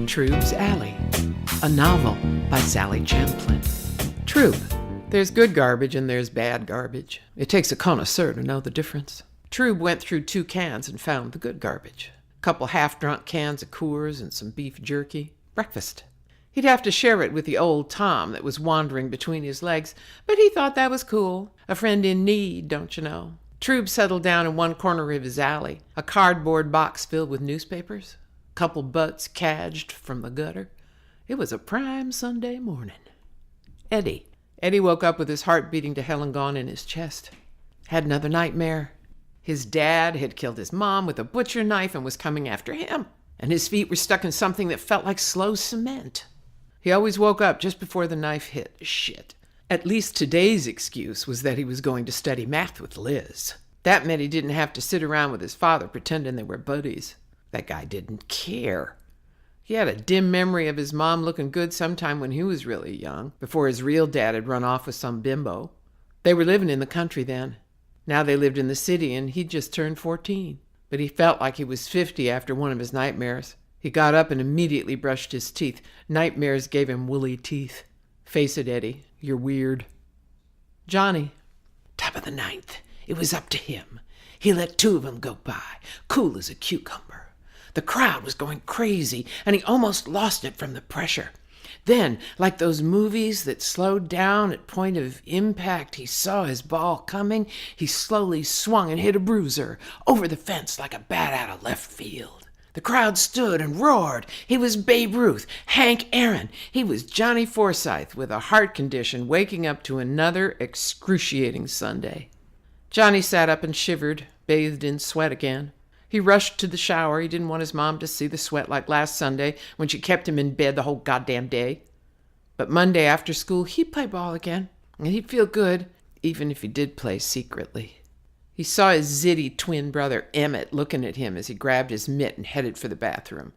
Troub's Alley, a novel by Sally Champlin. Troub. There's good garbage and there's bad garbage. It takes a connoisseur to know the difference. Troub went through 2 cans and found the good garbage. A couple half-drunk cans of Coors and some beef jerky. Breakfast. He'd have to share it with the old Tom that was wandering between his legs, but he thought that was cool. A friend in need, don't you know? Troub settled down in one corner of his alley, a cardboard box filled with newspapers, a couple butts cadged from the gutter. It was a prime Sunday morning. Eddie woke up with his heart beating to hell and gone in his chest. Had another nightmare. His dad had killed his mom with a butcher knife and was coming after him, and his feet were stuck in something that felt like slow cement. He always woke up just before the knife hit. Shit. At least today's excuse was that he was going to study math with Liz. That meant he didn't have to sit around with his father pretending they were buddies. That guy didn't care. He had a dim memory of his mom looking good sometime when he was really young, before his real dad had run off with some bimbo. They were living in the country then. Now they lived in the city, and he'd just turned 14. But he felt like he was 50 after one of his nightmares. He got up and immediately brushed his teeth. Nightmares gave him woolly teeth. Face it, Eddie, you're weird. Johnny. Top of the 9th. It was up to him. He let 2 of them go by, cool as a cucumber. The crowd was going crazy, and he almost lost it from the pressure. Then, like those movies that slowed down at point of impact, he saw his ball coming. He slowly swung and hit a bruiser over the fence like a bat out of left field. The crowd stood and roared. He was Babe Ruth, Hank Aaron. He was Johnny Forsythe with a heart condition waking up to another excruciating Sunday. Johnny sat up and shivered, bathed in sweat again. He rushed to the shower. He didn't want his mom to see the sweat like last Sunday when she kept him in bed the whole goddamn day. But Monday after school, he'd play ball again, and he'd feel good, even if he did play secretly. He saw his zitty twin brother, Emmett, looking at him as he grabbed his mitt and headed for the bathroom.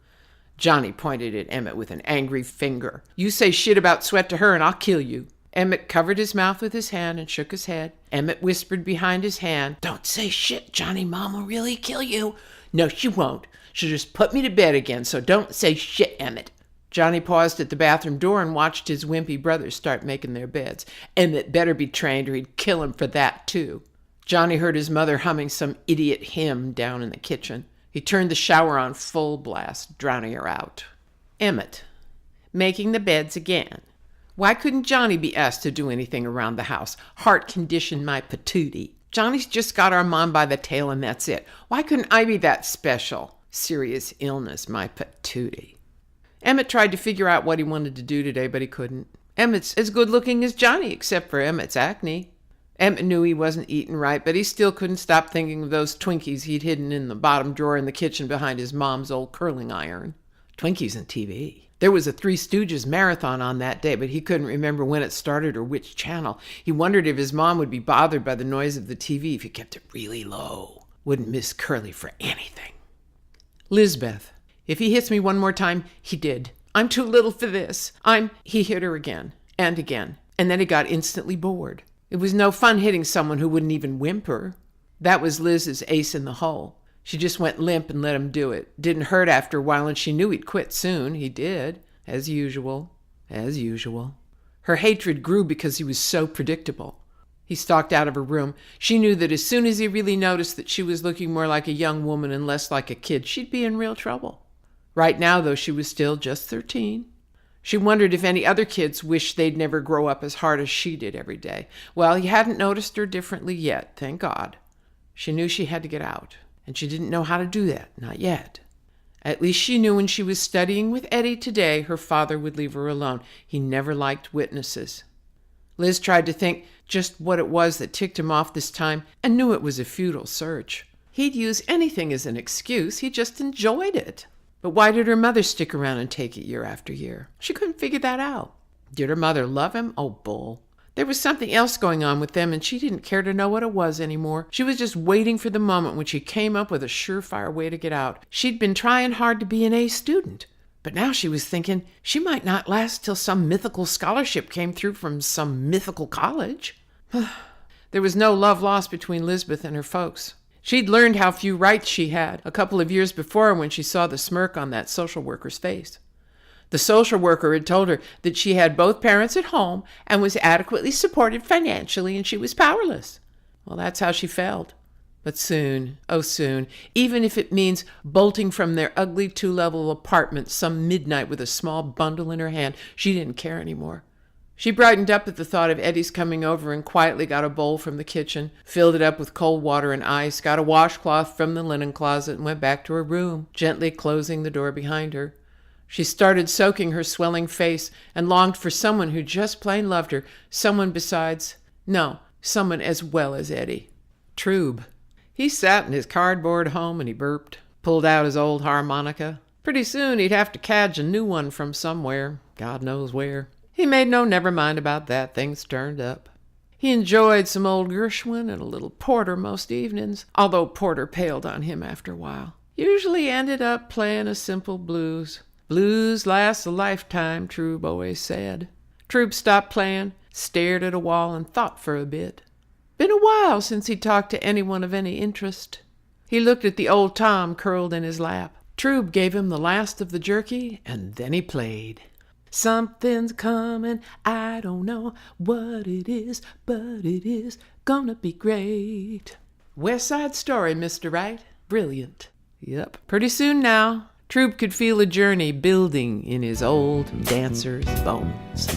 Johnny pointed at Emmett with an angry finger. You say shit about sweat to her and I'll kill you. Emmett covered his mouth with his hand and shook his head. Emmett whispered behind his hand, Don't say shit, Johnny. Mom will really kill you. No, she won't. She'll just put me to bed again, so don't say shit, Emmett. Johnny paused at the bathroom door and watched his wimpy brothers start making their beds. Emmett better be trained or he'd kill him for that, too. Johnny heard his mother humming some idiot hymn down in the kitchen. He turned the shower on full blast, drowning her out. Emmett, making the beds again. Why couldn't Johnny be asked to do anything around the house? Heart condition my patootie. Johnny's just got our mom by the tail and that's it. Why couldn't I be that special? Serious illness, my patootie. Emmett tried to figure out what he wanted to do today, but he couldn't. Emmett's as good looking as Johnny, except for Emmett's acne. Emmett knew he wasn't eating right, but he still couldn't stop thinking of those Twinkies he'd hidden in the bottom drawer in the kitchen behind his mom's old curling iron. Twinkies and TV. There was a Three Stooges marathon on that day, but he couldn't remember when it started or which channel. He wondered if his mom would be bothered by the noise of the TV if he kept it really low. Wouldn't miss Curly for anything. Lizbeth. If he hits me one more time, he did. I'm too little for this. He hit her again and again, and then he got instantly bored. It was no fun hitting someone who wouldn't even whimper. That was Liz's ace in the hole. She just went limp and let him do it. Didn't hurt after a while, and she knew he'd quit soon. He did. As usual. As usual. Her hatred grew because he was so predictable. He stalked out of her room. She knew that as soon as he really noticed that she was looking more like a young woman and less like a kid, she'd be in real trouble. Right now, though, she was still just 13. She wondered if any other kids wished they'd never grow up as hard as she did every day. Well, he hadn't noticed her differently yet, thank God. She knew she had to get out, and she didn't know how to do that, not yet. At least she knew when she was studying with Eddie today, her father would leave her alone. He never liked witnesses. Liz tried to think just what it was that ticked him off this time and knew it was a futile search. He'd use anything as an excuse. He just enjoyed it. But why did her mother stick around and take it year after year? She couldn't figure that out. Did her mother love him? Oh, bull. There was something else going on with them, and she didn't care to know what it was anymore. She was just waiting for the moment when she came up with a surefire way to get out. She'd been trying hard to be an A student, but now she was thinking she might not last till some mythical scholarship came through from some mythical college. There was no love lost between Lisbeth and her folks. She'd learned how few rights she had a couple of years before when she saw the smirk on that social worker's face. The social worker had told her that she had both parents at home and was adequately supported financially, and she was powerless. Well, that's how she felt. But soon, oh soon, even if it means bolting from their ugly 2-level apartment some midnight with a small bundle in her hand, she didn't care anymore. She brightened up at the thought of Eddie's coming over and quietly got a bowl from the kitchen, filled it up with cold water and ice, got a washcloth from the linen closet, and went back to her room, gently closing the door behind her. She started soaking her swelling face and longed for someone who just plain loved her, someone as well as Eddie. Troub. He sat in his cardboard home and he burped, pulled out his old harmonica. Pretty soon he'd have to cadge a new one from somewhere, God knows where. He made no never mind about that, things turned up. He enjoyed some old Gershwin and a little porter most evenings, although porter paled on him after a while. Usually ended up playing a simple blues. Blues last a lifetime, Troub always said. Troub stopped playing, stared at a wall, and thought for a bit. Been a while since he'd talked to anyone of any interest. He looked at the old Tom curled in his lap. Troub gave him the last of the jerky, and then he played. Something's coming, I don't know what it is, but it is gonna be great. West Side Story, Mr. Right? Brilliant. Yep. Pretty soon now, Troub could feel a journey building in his old dancer's bones.